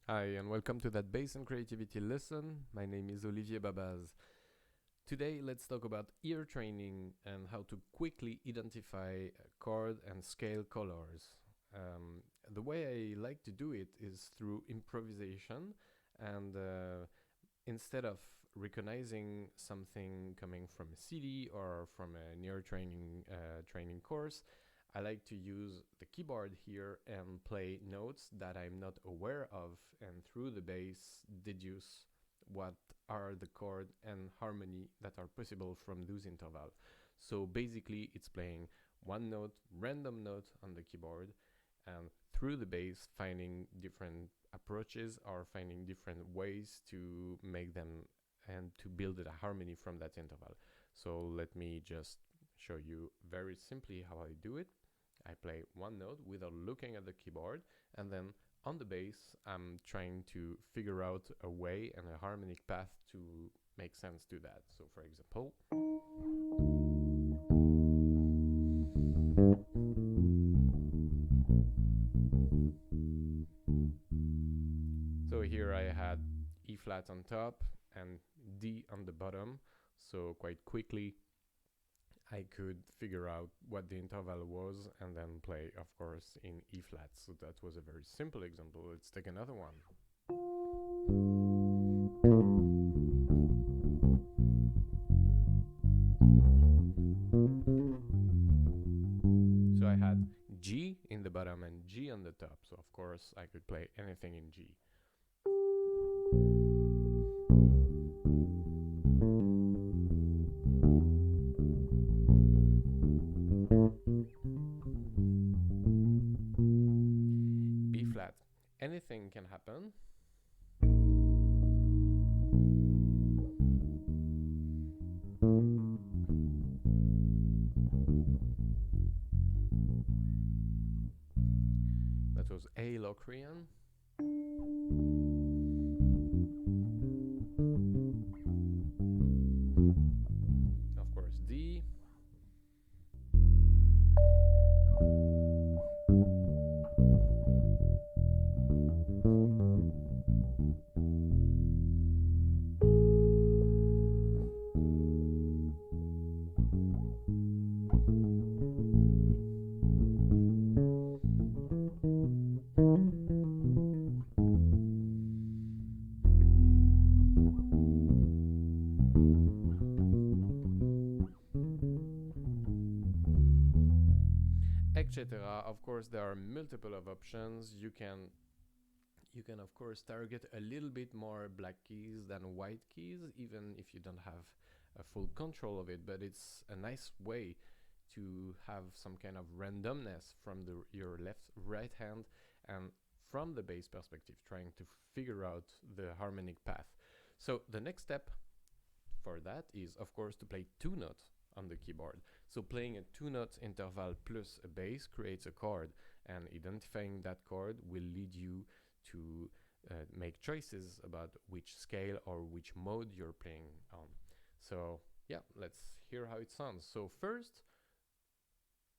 Hi, and welcome to that Bass and Creativity lesson. My name is Olivier Babaz. Today, let's talk about ear training and how to quickly identify chord and scale colors. The way I like to do it is through improvisation, and instead of recognizing something coming from a CD or from an ear training course, I like to use the keyboard here and play notes that I'm not aware of, and through the bass deduce what are the chord and harmony that are possible from those intervals. So basically it's playing one note, random note on the keyboard, and through the bass finding different approaches or finding different ways to make them and to build a harmony from that interval. So let me just show you very simply how I do it. I play one note without looking at the keyboard, and then on the bass I'm trying to figure out a way and a harmonic path to make sense to that. So for example, so here I had E flat on top and D on the bottom, so quite quickly I could figure out what the interval was and then play, of course, in E flat. So that was a very simple example. Let's take another one. So I had G in the bottom and G on the top. So of course I could play anything in G. B flat. Anything can happen. That was A Locrian. Of course, D. Etc. Of course, there are multiple of options. You can of course target a little bit more black keys than white keys, even if you don't have a full control of it, but it's a nice way to have some kind of randomness from your right hand, and from the bass perspective trying to figure out the harmonic path. So the next step for that is, of course, to play two notes on the keyboard. So playing a two note interval plus a bass creates a chord, and identifying that chord will lead you to make choices about which scale or which mode you're playing on. So yeah, let's hear how it sounds. So first,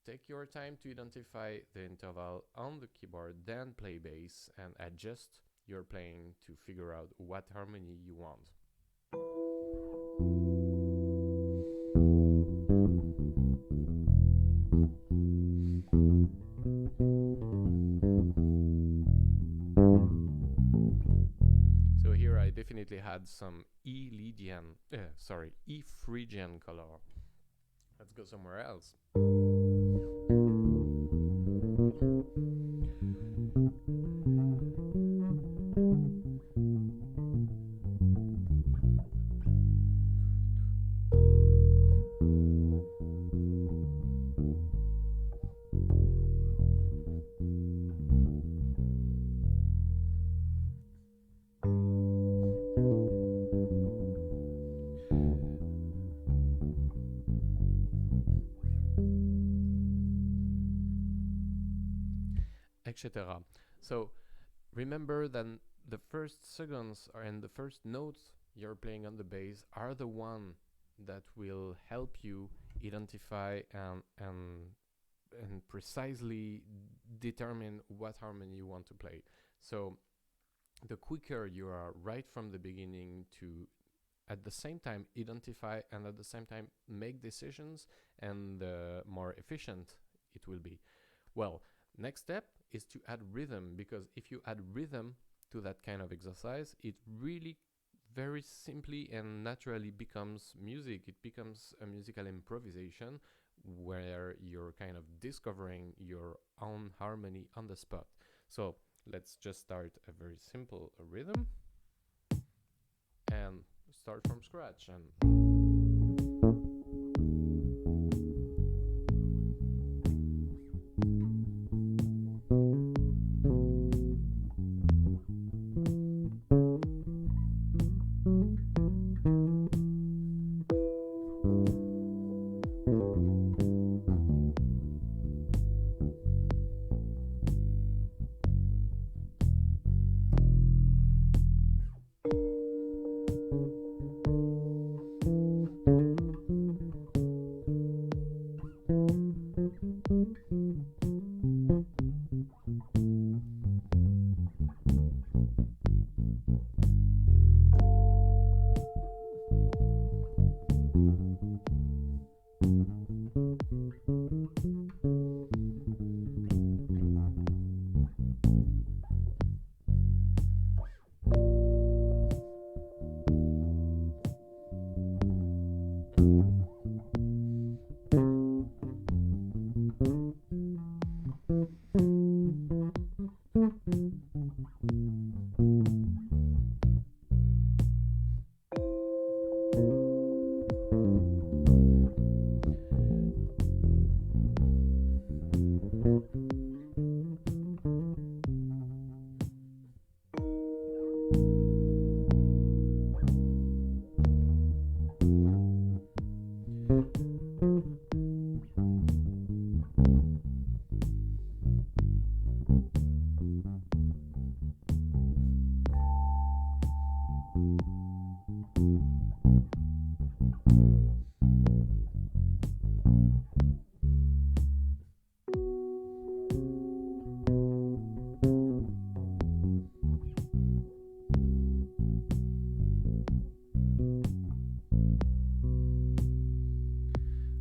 take your time to identify the interval on the keyboard, then play bass and adjust your playing to figure out what harmony you want. So here I definitely had some E Phrygian color. Let's go somewhere else. Etc. So remember that the first seconds and the first notes you're playing on the bass are the one that will help you identify and precisely determine what harmony you want to play. So the quicker you are right from the beginning to at the same time identify and at the same time make decisions, and the more efficient it will be. Well, next step is to add rhythm, because if you add rhythm to that kind of exercise, it really very simply and naturally becomes music. It becomes a musical improvisation where you're kind of discovering your own harmony on the spot. So let's just start a very simple rhythm and start from scratch. And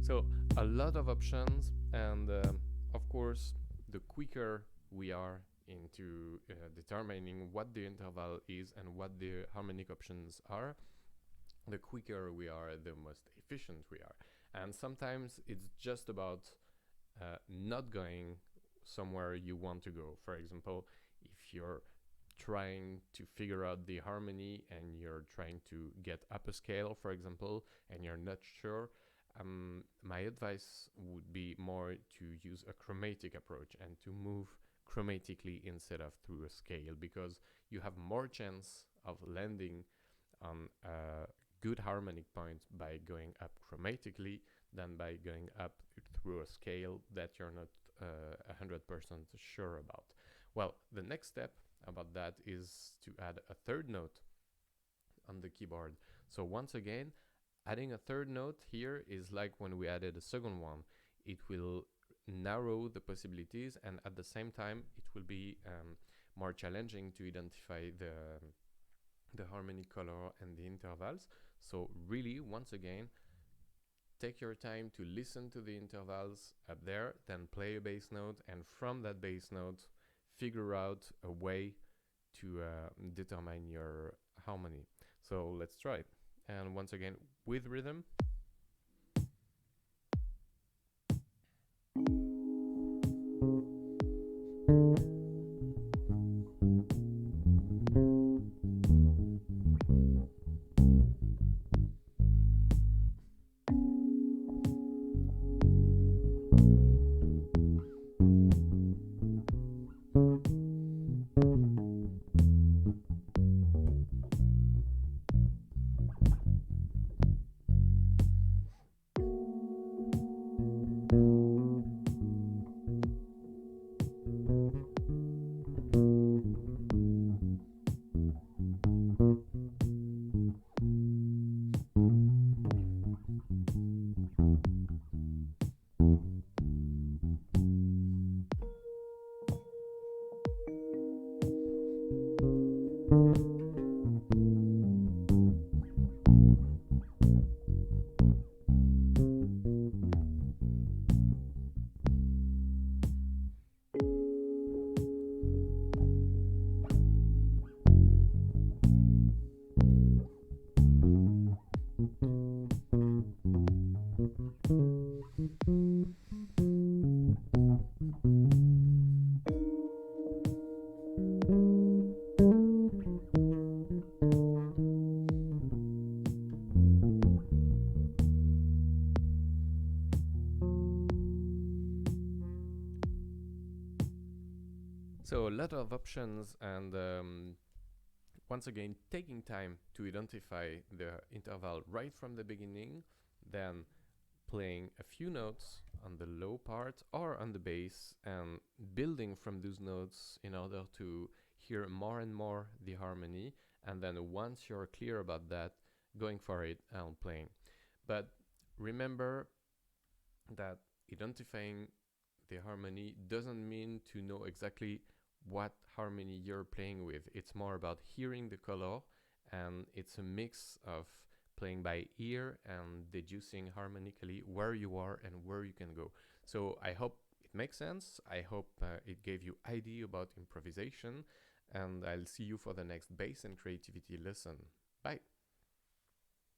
so a lot of options, and of course, the quicker we are into determining what the interval is and what the harmonic options are, the quicker we are, the most efficient we are. And sometimes it's just about not going somewhere you want to go. For example, if you're trying to figure out the harmony and you're trying to get up a scale, for example, and you're not sure, my advice would be more to use a chromatic approach and to move chromatically instead of through a scale, because you have more chance of landing on a good harmonic point by going up chromatically than by going up through a scale that you're not 100% sure about. Well, the next step about that is to add a third note on the keyboard. So once again, adding a third note here is like when we added a second one. It will narrow the possibilities, and at the same time it will be more challenging to identify the harmonic color and the intervals. So really, once again, take your time to listen to the intervals up there, then play a bass note, and from that bass note figure out a way to determine your harmony. So let's try. And once again, with rhythm. So a lot of options, and once again, taking time to identify the interval right from the beginning, then playing a few notes on the low part or on the bass and building from those notes in order to hear more and more the harmony. And then once you're clear about that, going for it and playing. But remember that identifying the harmony doesn't mean to know exactly what harmony you're playing with. It's more about hearing the color, and it's a mix of playing by ear and deducing harmonically where you are and where you can go. So I hope it makes sense. I hope it gave you idea about improvisation, and I'll see you for the next bass and creativity lesson. Bye.